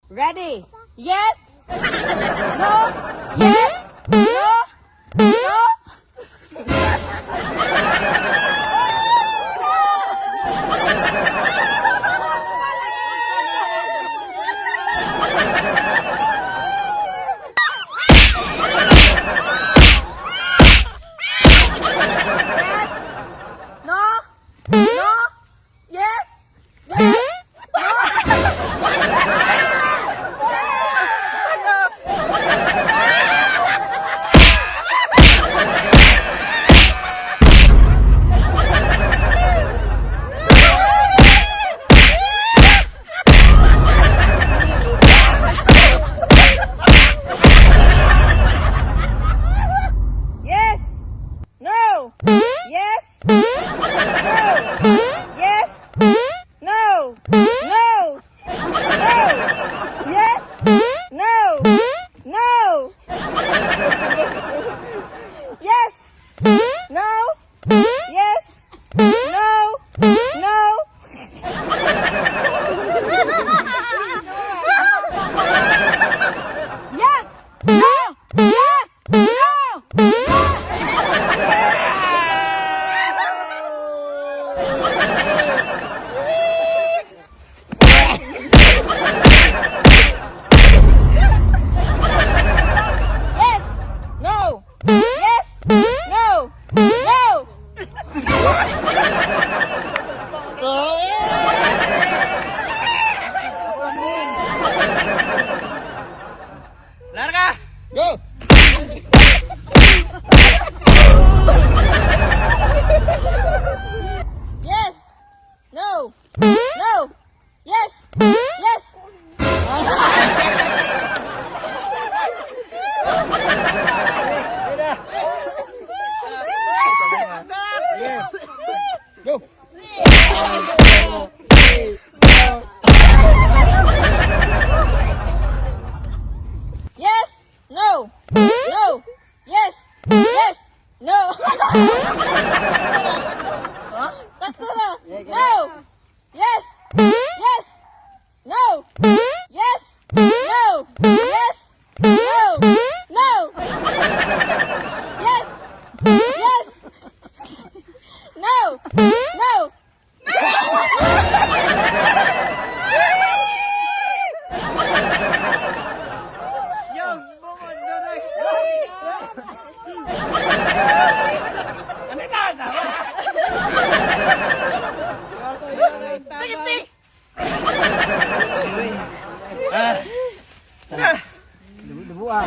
Ready? Yes? No? Yes? No? No? No? No? Yes? Yes? Yes? No? Yes? No? Yes? No? No? No? Yes? No? No? Yes? No? Yes? No? No? Yes! No! Yes! No! Yes! No! Yes! No! No! Larga! Go! Yes! No! No! Yes! Yes! Go! Yes! No! No! Yes! Yes! No! Tatlo na! No! Yes! Yes! No! Yes! No! Yes! No! No! Yes! Yes! No! No! Yung! Bukod doon ay! Ano na? Pagiti! Dubu ah.